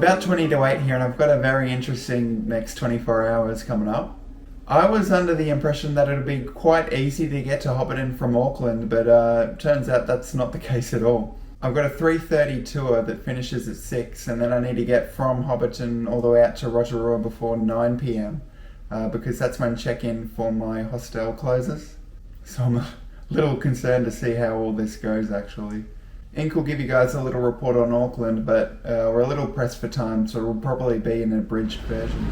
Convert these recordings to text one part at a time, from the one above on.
about 20 to 8 here and I've got a very interesting next 24 hours coming up. I was under the impression that it would be quite easy to get to Hobbiton from Auckland, but turns out that's not the case at all. I've got a 3:30 tour that finishes at 6 and then I need to get from Hobbiton all the way out to Rotorua before 9 p.m. Because that's when check-in for my hostel closes. So I'm a little concerned to see how all this goes actually. Inc will give you guys a little report on Auckland, but we're a little pressed for time, so it'll probably be an abridged version.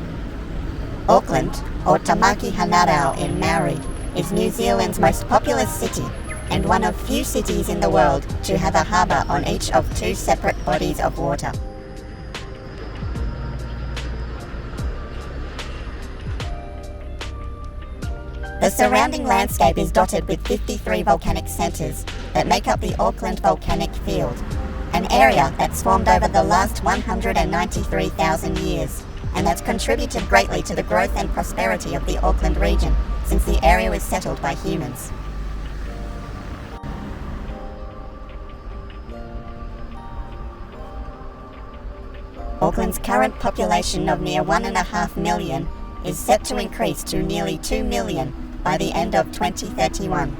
Auckland, or Tamaki Hanarau in Maori, is New Zealand's most populous city and one of few cities in the world to have a harbour on each of two separate bodies of water. The surrounding landscape is dotted with 53 volcanic centres that make up the Auckland Volcanic Field, an area that's formed over the last 193,000 years, and that's contributed greatly to the growth and prosperity of the Auckland region since the area was settled by humans. Auckland's current population of near 1.5 million is set to increase to nearly 2 million by the end of 2031.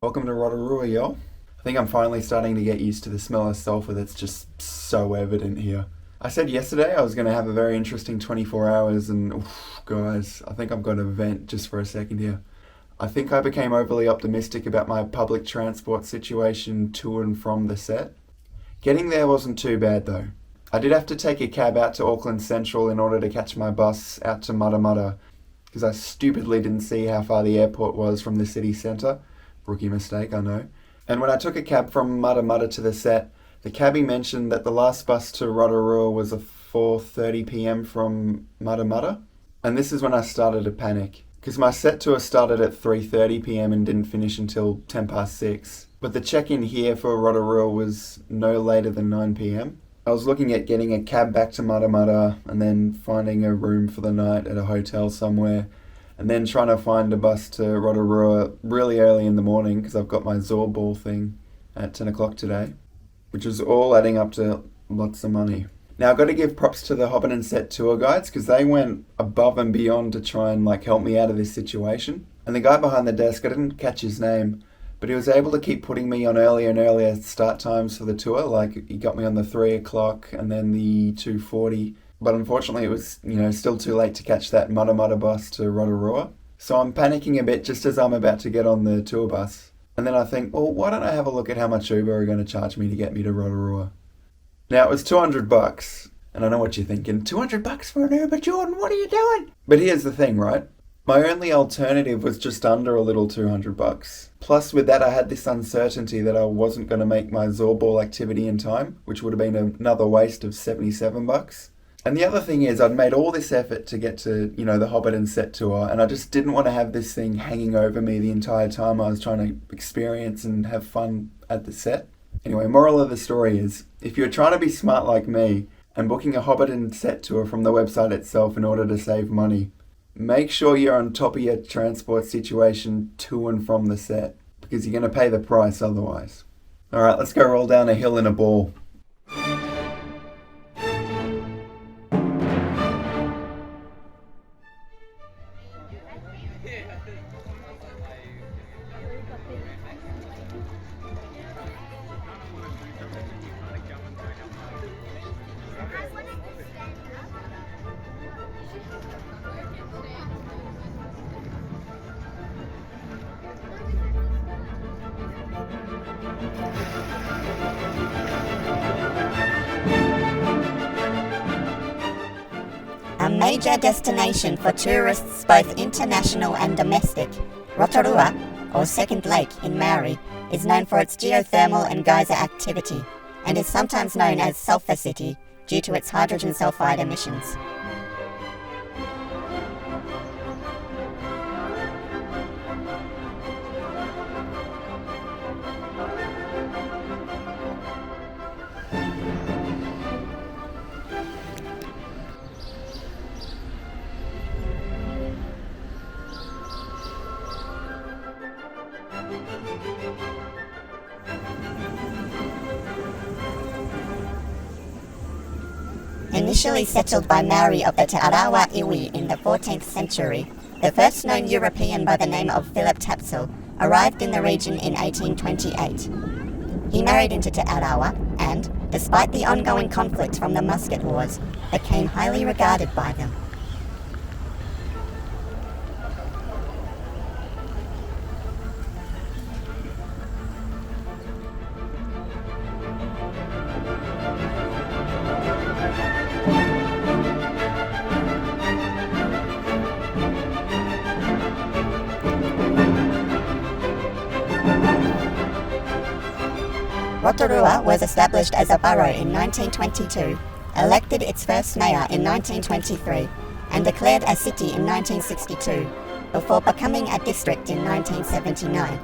Welcome to Rotorua, y'all. I think I'm finally starting to get used to the smell of sulphur that's just so evident here. I said yesterday I was going to have a very interesting 24 hours and, guys, I think I've got to vent just for a second here. I think I became overly optimistic about my public transport situation to and from the set. Getting there wasn't too bad though. I did have to take a cab out to Auckland Central in order to catch my bus out to Mudda because I stupidly didn't see how far the airport was from the city centre. Rookie mistake, I know. And when I took a cab from Mudda to the set, the cabbie mentioned that the last bus to Rotorua was a 4:30 p.m. from Mudda. And this is when I started to panic, because my set tour started at 3:30 p.m. and didn't finish until 6:10. But the check-in here for Rotorua was no later than 9 p.m. I was looking at getting a cab back to Mudda and then finding a room for the night at a hotel somewhere, and then trying to find a bus to Rotorua really early in the morning because I've got my Zorb ball thing at 10 o'clock today, which was all adding up to lots of money. Now I've got to give props to the Hobbiton set tour guides because they went above and beyond to try and help me out of this situation. And the guy behind the desk, I didn't catch his name, but he was able to keep putting me on earlier and earlier start times for the tour. He got me on the 3 o'clock and then the 2:40. But unfortunately it was, still too late to catch that Mudda bus to Rotorua. So I'm panicking a bit just as I'm about to get on the tour bus. And then I think, well, why don't I have a look at how much Uber are going to charge me to get me to Rotorua? Now, it was $200, and I know what you're thinking. $200 for an Uber, Jordan? What are you doing? But here's the thing, right? My only alternative was just under a little $200. Plus, with that, I had this uncertainty that I wasn't going to make my Zorball activity in time, which would have been another waste of $77. And the other thing is, I'd made all this effort to get to, the Hobbiton set tour, and I just didn't want to have this thing hanging over me the entire time I was trying to experience and have fun at the set. Anyway, moral of the story is, if you're trying to be smart like me and booking a Hobbiton set tour from the website itself in order to save money, make sure you're on top of your transport situation to and from the set, because you're going to pay the price otherwise. Alright, let's go roll down a hill in a ball. A major destination for tourists both international and domestic, Rotorua, or Second Lake in Maori, is known for its geothermal and geyser activity, and is sometimes known as Sulphur City due to its hydrogen sulfide emissions. Initially settled by Maori of the Te Arawa Iwi in the 14th century, the first known European by the name of Philip Tapsell arrived in the region in 1828. He married into Te Arawa and, despite the ongoing conflict from the Musket Wars, became highly regarded by them. Rotorua was established as a borough in 1922, elected its first mayor in 1923, and declared a city in 1962, before becoming a district in 1979.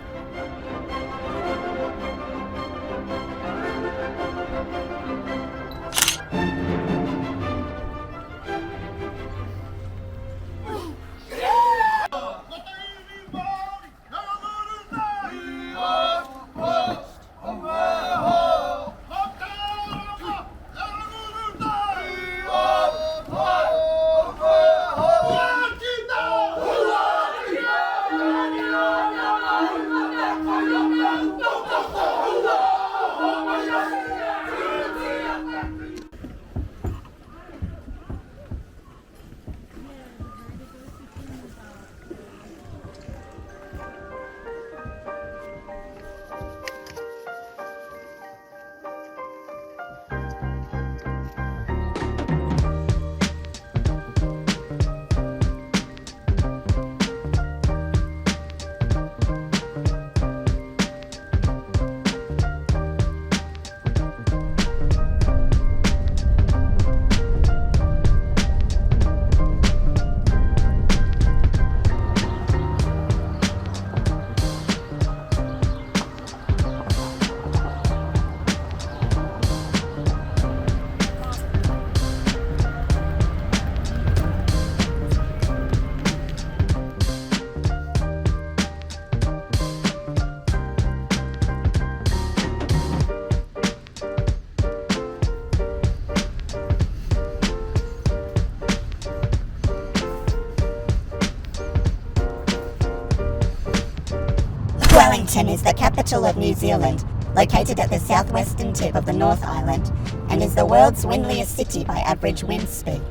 capital of New Zealand, located at the southwestern tip of the North Island, and is the world's windliest city by average wind speed.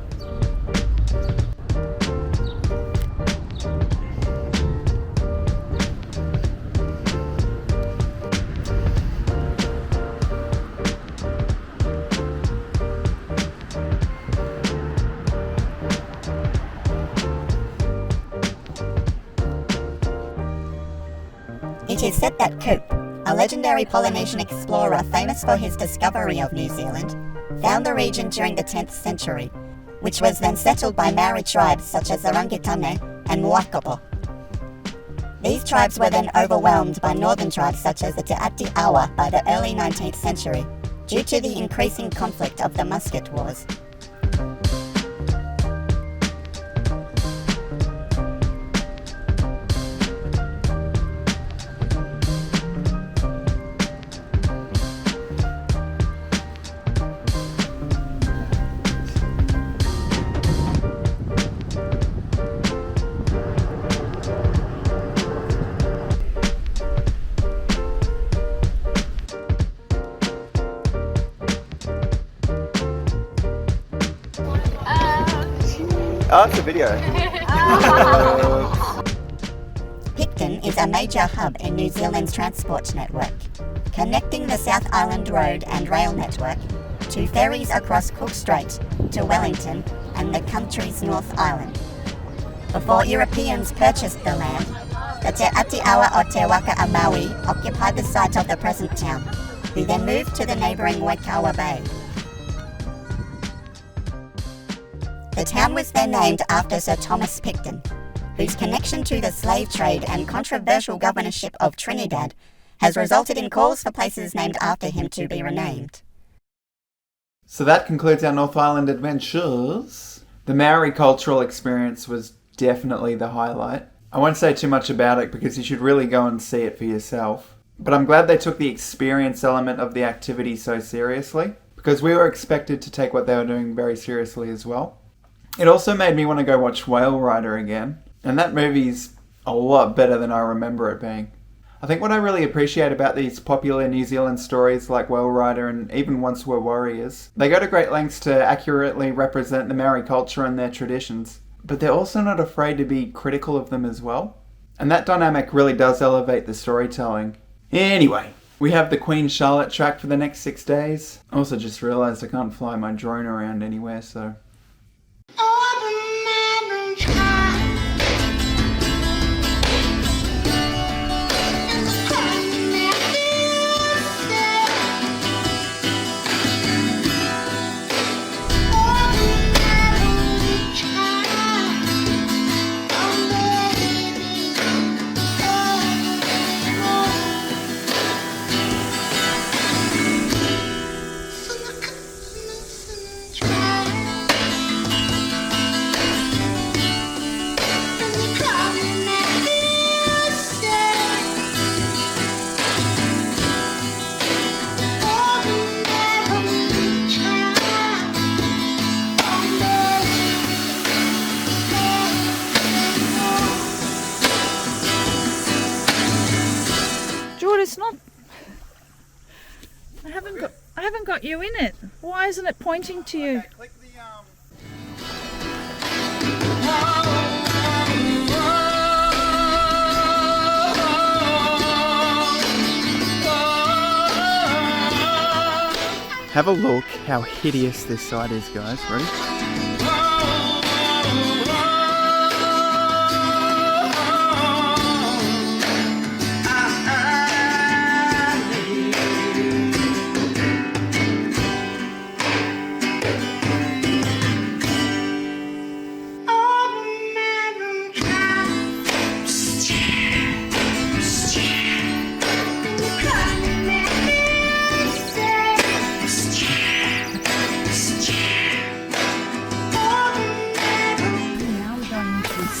It is said that Coop, a legendary Polynesian explorer famous for his discovery of New Zealand, found the region during the 10th century, which was then settled by Maori tribes such as the Rangitane and Muakopo. These tribes were then overwhelmed by northern tribes such as the Te Ati Awa by the early 19th century, due to the increasing conflict of the Musket Wars. Oh, it's a video. Picton is a major hub in New Zealand's transport network, connecting the South Island Road and rail network to ferries across Cook Strait to Wellington and the country's North Island. Before Europeans purchased the land, the Te Ati Awa o Te Waka a Maui occupied the site of the present town, who then moved to the neighbouring Waikawa Bay. The town was then named after Sir Thomas Picton, whose connection to the slave trade and controversial governorship of Trinidad has resulted in calls for places named after him to be renamed. So that concludes our North Island adventures. The Maori cultural experience was definitely the highlight. I won't say too much about it because you should really go and see it for yourself. But I'm glad they took the experience element of the activity so seriously, because we were expected to take what they were doing very seriously as well. It also made me want to go watch Whale Rider again, and that movie's a lot better than I remember it being. I think what I really appreciate about these popular New Zealand stories like Whale Rider and even Once Were Warriors, they go to great lengths to accurately represent the Maori culture and their traditions, but they're also not afraid to be critical of them as well. And that dynamic really does elevate the storytelling. Anyway, we have the Queen Charlotte track for the next 6 days. I also just realised I can't fly my drone around anywhere, so... It's not. I haven't got you in it. Why isn't it pointing to you? Okay, click the Have a look how hideous this side is, guys. Ready?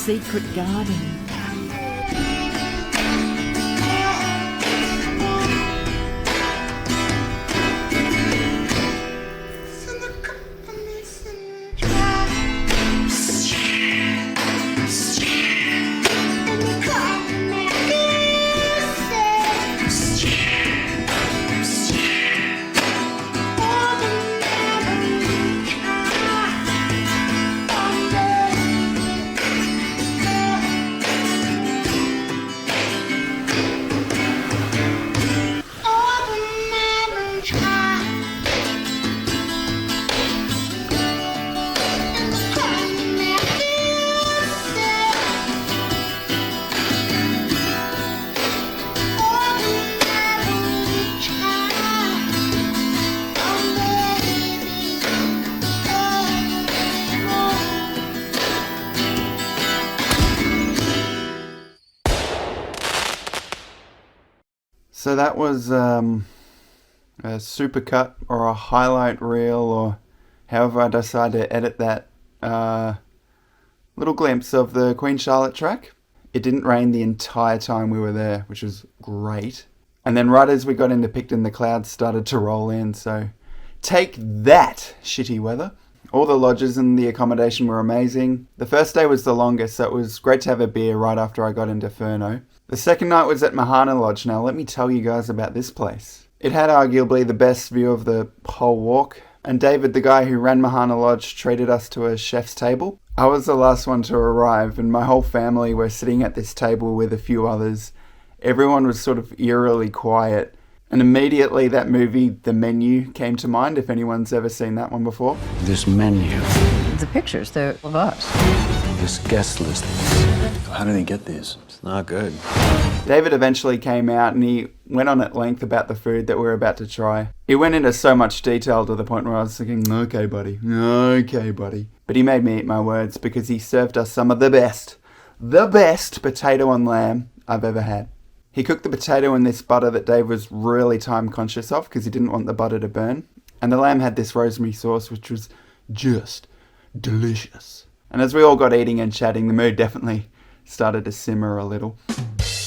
Secret garden. So that was a supercut or a highlight reel, or however I decide to edit that little glimpse of the Queen Charlotte track. It didn't rain the entire time we were there, which was great. And then right as we got into Picton, the clouds started to roll in, so take that, shitty weather. All the lodges and the accommodation were amazing. The first day was the longest, so it was great to have a beer right after I got into Furno. The second night was at Mahana Lodge. Now let me tell you guys about this place. It had arguably the best view of the whole walk, and David, the guy who ran Mahana Lodge, treated us to a chef's table. I was the last one to arrive, and my whole family were sitting at this table with a few others. Everyone was sort of eerily quiet, and immediately that movie, The Menu, came to mind, if anyone's ever seen that one before. This menu. The pictures, they're of us. This guest list. How do they get these? It's not good. David eventually came out and he went on at length about the food that we were about to try. He went into so much detail to the point where I was thinking, okay buddy. But he made me eat my words because he served us some of the best potato and lamb I've ever had. He cooked the potato in this butter that Dave was really time conscious of because he didn't want the butter to burn. And the lamb had this rosemary sauce which was just delicious. And as we all got eating and chatting, the mood definitely started to simmer a little.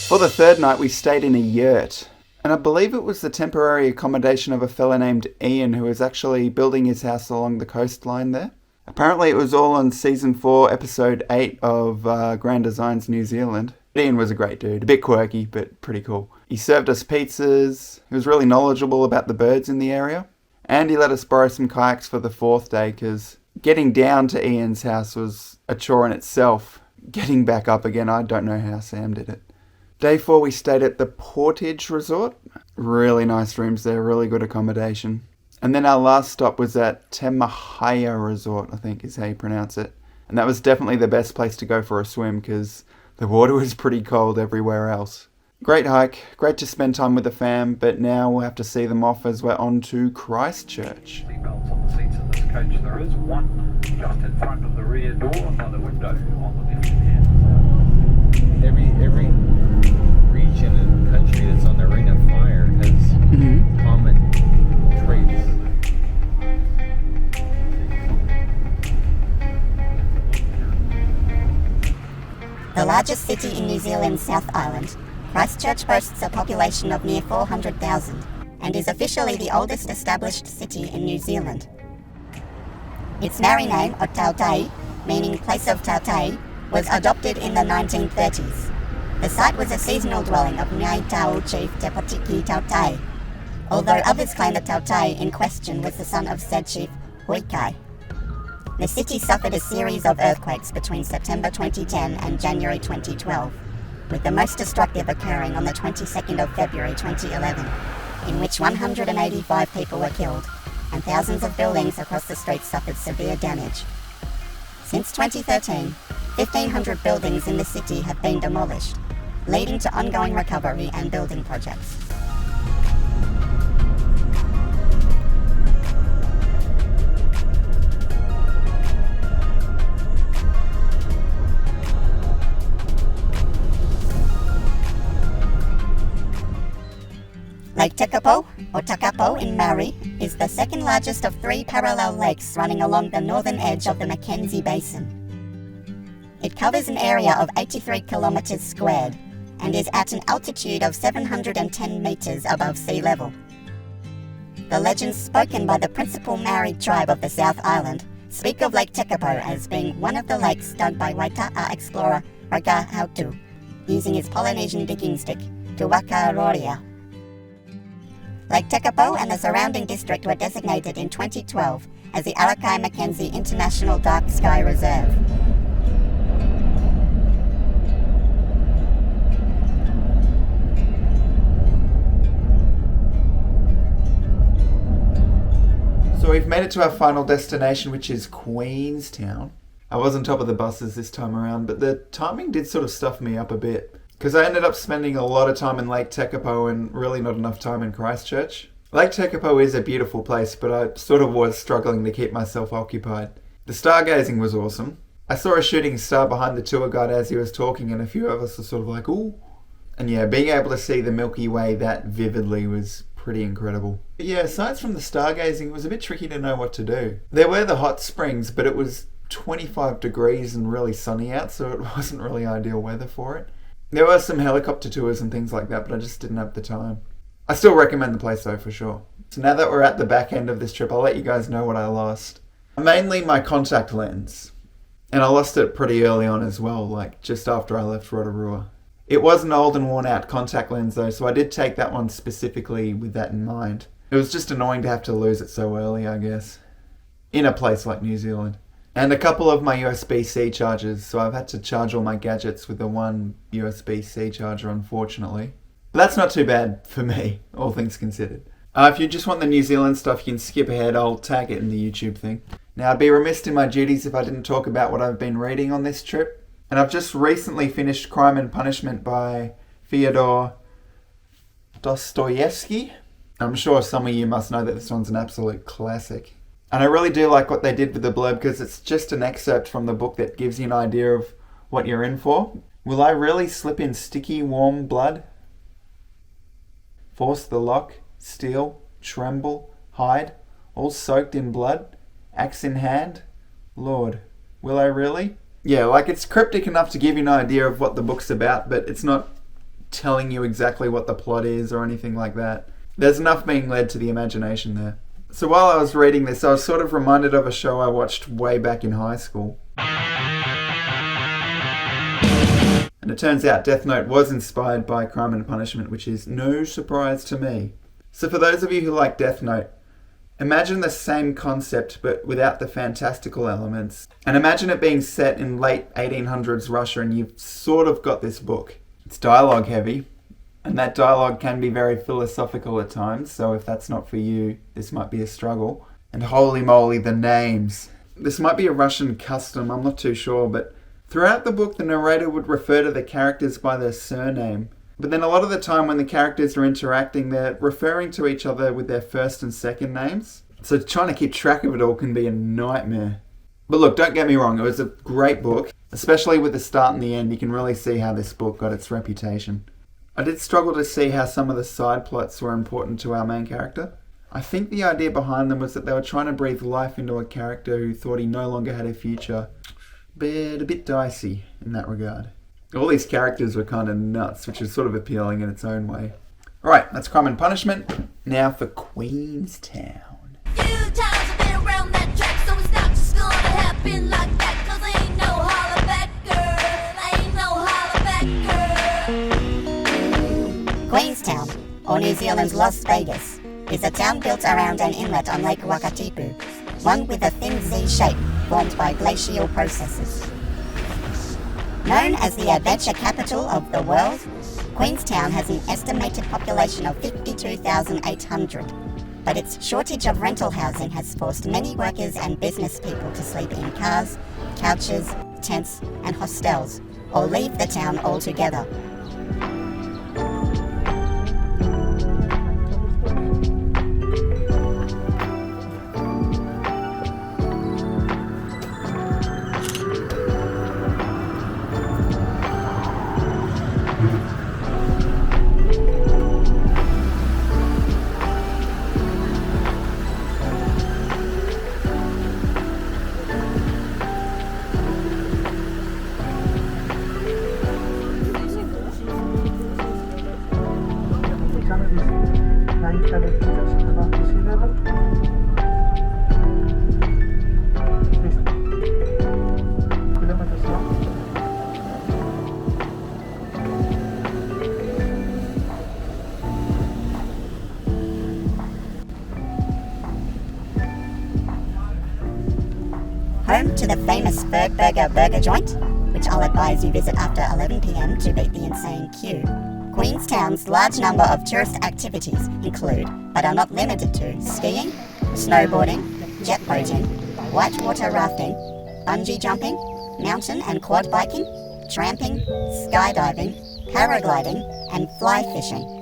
For the third night, we stayed in a yurt. And I believe it was the temporary accommodation of a fella named Ian who was actually building his house along the coastline there. Apparently it was all on Season 4, Episode 8 of Grand Designs New Zealand. Ian was a great dude, a bit quirky, but pretty cool. He served us pizzas, he was really knowledgeable about the birds in the area, and he let us borrow some kayaks for the fourth day because getting down to Ian's house was a chore in itself. Getting back up again, I don't know how Sam did it. Day 4 we stayed at the Portage Resort. Really nice rooms there, really good accommodation. And then our last stop was at Te Mahaya Resort, I think is how you pronounce it. And that was definitely the best place to go for a swim because the water was pretty cold everywhere else. Great hike, great to spend time with the fam, but now we'll have to see them off as we're on to Christchurch. Seatbelts on the seats of this coach. There is one just in front of the rear door, another window on the left hand side. Every region and country that's on the Ring of Fire has common traits. The largest city in New Zealand's South Island, Christchurch boasts a population of near 400,000 and is officially the oldest established city in New Zealand. Its Maori name, o Tautei, meaning place of Tautei, was adopted in the 1930s. The site was a seasonal dwelling of Ngai Tau chief Te Patiki Tautei, although others claim the Tautei in question was the son of said chief Huikai. The city suffered a series of earthquakes between September 2010 and January 2012, with the most destructive occurring on the 22nd of February 2011, in which 185 people were killed and thousands of buildings across the street suffered severe damage. Since 2013, 1,500 buildings in the city have been demolished, leading to ongoing recovery and building projects. Lake Tekapo, or Tekapo in Maori, is the second largest of 3 parallel lakes running along the northern edge of the Mackenzie Basin. It covers an area of 83 kilometres squared and is at an altitude of 710 metres above sea level. The legends spoken by the principal Maori tribe of the South Island speak of Lake Tekapo as being one of the lakes dug by Waitaa explorer Raga Hautu, using his Polynesian digging stick, Te Waka Rotorua. Lake Tekapo and the surrounding district were designated in 2012 as the Arakai Mackenzie International Dark Sky Reserve. So we've made it to our final destination, which is Queenstown. I was on top of the buses this time around, but the timing did sort of stuff me up a bit, because I ended up spending a lot of time in Lake Tekapo and really not enough time in Christchurch. Lake Tekapo is a beautiful place, but I sort of was struggling to keep myself occupied. The stargazing was awesome. I saw a shooting star behind the tour guide as he was talking, and a few of us were sort of like, ooh. And yeah, being able to see the Milky Way that vividly was pretty incredible. But yeah, aside from the stargazing, it was a bit tricky to know what to do. There were the hot springs, but it was 25 degrees and really sunny out, so it wasn't really ideal weather for it. There were some helicopter tours and things like that, but I just didn't have the time. I still recommend the place though, for sure. So now that we're at the back end of this trip, I'll let you guys know what I lost. Mainly my contact lens. And I lost it pretty early on as well, like just after I left Rotorua. It was an old and worn out contact lens though, so I did take that one specifically with that in mind. It was just annoying to have to lose it so early, I guess. In a place like New Zealand. And a couple of my USB-C chargers, so I've had to charge all my gadgets with the one USB-C charger, unfortunately. But that's not too bad for me, all things considered. If you just want the New Zealand stuff, you can skip ahead. I'll tag it in the YouTube thing. Now, I'd be remiss in my duties if I didn't talk about what I've been reading on this trip. And I've just recently finished Crime and Punishment by Fyodor Dostoevsky. I'm sure some of you must know that this one's an absolute classic. And I really do like what they did with the blurb, because it's just an excerpt from the book that gives you an idea of what you're in for. Will I really slip in sticky, warm blood? Force the lock, steal, tremble, hide, all soaked in blood, axe in hand? Lord, will I really? Yeah, like it's cryptic enough to give you an idea of what the book's about, but it's not telling you exactly what the plot is or anything like that. There's enough being led to the imagination there. So while I was reading this, I was sort of reminded of a show I watched way back in high school. And it turns out Death Note was inspired by Crime and Punishment, which is no surprise to me. So for those of you who like Death Note, imagine the same concept but without the fantastical elements. And imagine it being set in late 1800s Russia, and you've sort of got this book. It's dialogue heavy, and that dialogue can be very philosophical at times, so if that's not for you, this might be a struggle. And holy moly, the names. This might be a Russian custom, I'm not too sure, but throughout the book the narrator would refer to the characters by their surname. But then a lot of the time when the characters are interacting, they're referring to each other with their first and second names. So trying to keep track of it all can be a nightmare. But look, don't get me wrong, it was a great book. Especially with the start and the end, you can really see how this book got its reputation. I did struggle to see how some of the side plots were important to our main character. I think the idea behind them was that they were trying to breathe life into a character who thought he no longer had a future. But a bit dicey in that regard. All these characters were kind of nuts, which is sort of appealing in its own way. Alright, that's Crime and Punishment. Now for Queenstown. Few times I've been around that track, so it's not just gonna happen like that, 'cause I ain't no holler back girl, I ain't no holler back girl. Queenstown, or New Zealand's Las Vegas, is a town built around an inlet on Lake Wakatipu, one with a thin Z shape formed by glacial processes. Known as the adventure capital of the world, Queenstown has an estimated population of 52,800, but its shortage of rental housing has forced many workers and business people to sleep in cars, couches, tents, and hostels, or leave the town altogether. Home to the famous Bergburger burger joint, which I'll advise you visit after 11 PM to beat the insane queue. Queenstown's large number of tourist activities include, but are not limited to, skiing, snowboarding, jet boating, whitewater rafting, bungee jumping, mountain and quad biking, tramping, skydiving, paragliding, and fly fishing.